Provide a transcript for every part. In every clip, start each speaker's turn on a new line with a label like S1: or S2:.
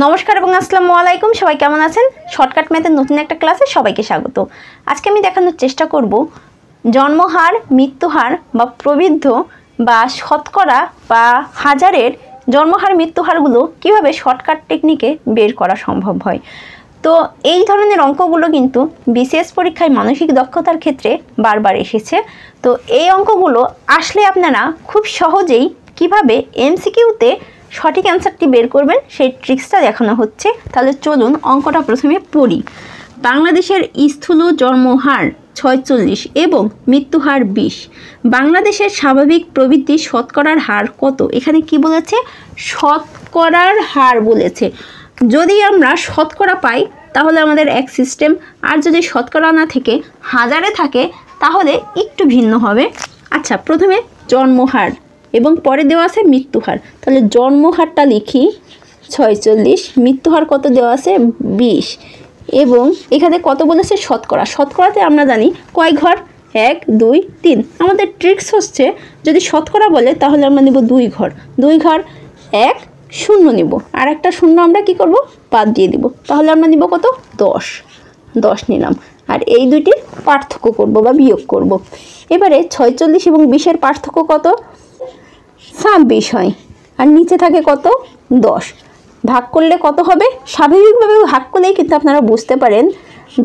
S1: নমস্কার এবং আসসালামু আলাইকুম। সবাই কেমন আছেন? শর্টকাট ম্যাথের নতুন একটা ক্লাসে সবাইকে স্বাগত। আজকে আমি দেখানোর চেষ্টা করব জন্মহার, মৃত্যুহার বা প্রবৃদ্ধ বা শতকরা বা হাজারের জন্মহার মৃত্যুহারগুলো কিভাবে শর্টকাট টেকনিকে বের করা সম্ভব হয়। তো এই ধরনের অঙ্কগুলো কিন্তু বিসিএস পরীক্ষায় মানসিক দক্ষতার ক্ষেত্রে বারবার এসেছে। তো এই অঙ্কগুলো আসলে আপনারা খুব সহজেই কিভাবে এমসিকিউতে সঠিক অ্যান্সারটি বের করবেন সেই ট্রিক্সটা দেখানো হচ্ছে। তাহলে চলুন অঙ্কটা প্রথমে পড়ি। বাংলাদেশের স্থূল জন্মহার 46 এবং মৃত্যুহার 20। বাংলাদেশের স্বাভাবিক প্রবৃদ্ধি শতকরার হার কত? এখানে কি বলেছে? শতকরার হার বলেছে। যদি আমরা শতকরা পাই তাহলে আমাদের এক সিস্টেম, আর যদি শতকরা না থেকে হাজারে থাকে তাহলে একটু ভিন্ন হবে। আচ্ছা, প্রথমে জন্মহার এবং পরে দেওয়া আছে মৃত্যুহার। তাহলে জন্মহারটা লিখি 46, মৃত্যুহার কত দেওয়া আছে 20, এবং এখানে কত বলেছে? শতকরা। শতকরাতে আমরা জানি কয় ঘর? 1 2 3। আমাদের ট্রিক্স হচ্ছে যদি শতকরা বলে তাহলে আমরা নেব 2 ঘর। 2 ঘর 1 শূন্য নেব, আর একটা শূন্য আমরা কি করব? বাদ দিয়ে দিব। তাহলে আমরা নিব কত? 10। 10 নিলাম, আর এই দুইটির পার্থক্য করব বা বিয়োগ করব। এবারে 46 এবং 20-এর পার্থক্য কত? 26 হয়, আর নিচে থাকে কত? 10। ভাগ করলে কত হবে? স্বাভাবিকভাবে ভাগ করলেই কিন্তু আপনারা বুঝতে পারেন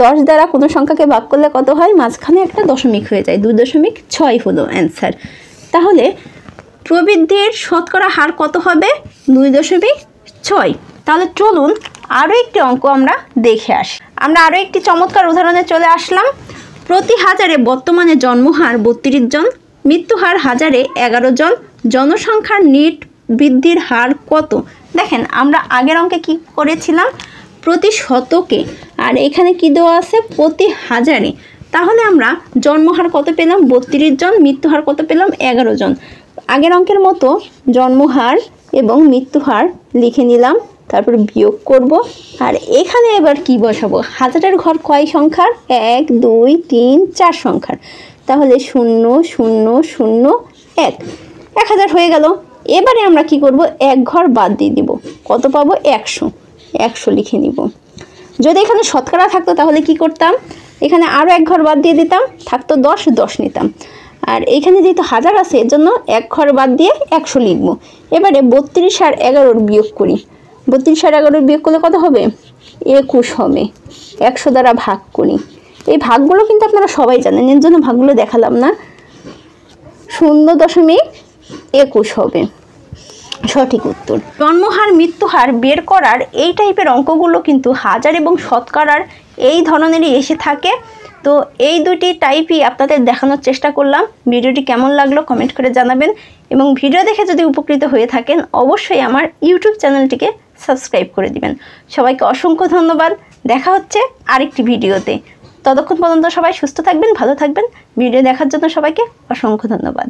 S1: 10 দ্বারা কোনো সংখ্যাকে ভাগ করলে কত হয়? মাঝখানে একটা দশমিক হয়ে যায়। 2.6 হলো অ্যান্সার। তাহলে প্রবৃদ্ধির শতকরা হার কত হবে? 2.6। তাহলে চলুন আরও একটি অঙ্ক আমরা দেখে আসি। আমরা আরও একটি চমৎকার উদাহরণে চলে আসলাম। প্রতি হাজারে বর্তমানে জন্মহার 32 জন, মৃত্যুহার হাজারে 11 জন, জনসংখ্যার নিট বৃদ্ধির হার কত? দেখেন আমরা আগের অঙ্কে কি করেছিলাম? প্রতি শতকে, আর এখানে কি দেওয়া আছে? প্রতি হাজারে। তাহলে আমরা জন্মহার কত পেলাম? 32 জন, মৃত্যুহার কত পেলাম? 11 জন। আগের অঙ্কের মতো জন্মহার এবং মৃত্যুহার লিখে নিলাম, তারপর বিয়োগ করব। আর এখানে এবার কি বসাবো? হাজারের ঘর কয় সংখ্যার? 1 2 3 4 সংখ্যার। তাহলে 0 0 0 1, 1000 হয়ে গেল। এবারে আমরা কি করব? এক ঘর বাদ দিয়ে দিব। কত পাবো? 100। 100 লিখে নিব। যদি এখানে শতকরা থাকতো তাহলে কি করতাম? এখানে আরও এক ঘর বাদ দিয়ে দিতাম, থাকতো 10, 10 নিতাম। আর এইখানে যেহেতু হাজার আছে এর জন্য এক ঘর বাদ দিয়ে 100 লিখব। এবারে 32 আর 11 বিয়োগ করি। 32 আর 11 বিয়োগ করলে কত হবে? 21 হবে। 100 দ্বারা ভাগ করি। এই ভাগগুলো কিন্তু আপনারা সবাই জানেন, এর জন্য ভাগগুলো দেখালাম না। 0.21 হবে সঠিক উত্তর। জন্মহার মৃত্যুহার বের করার এই টাইপের অঙ্কগুলো কিন্তু হাজার এবং শতকরার এই ধরনেরই এসে থাকে। তো এই দুটি টাইপই আপনাদের দেখানোর চেষ্টা করলাম। ভিডিওটি কেমন লাগলো কমেন্ট করে জানাবেন, এবং ভিডিও দেখে যদি উপকৃত হয়ে থাকেন অবশ্যই আমার ইউটিউব চ্যানেলটিকে সাবস্ক্রাইব করে দিবেন। সবাইকে অসংখ্য ধন্যবাদ। দেখা হচ্ছে আরেকটি ভিডিওতে। ততক্ষণ পর্যন্ত সবাই সুস্থ থাকবেন, ভালো থাকবেন। ভিডিও দেখার জন্য সবাইকে অসংখ্য ধন্যবাদ।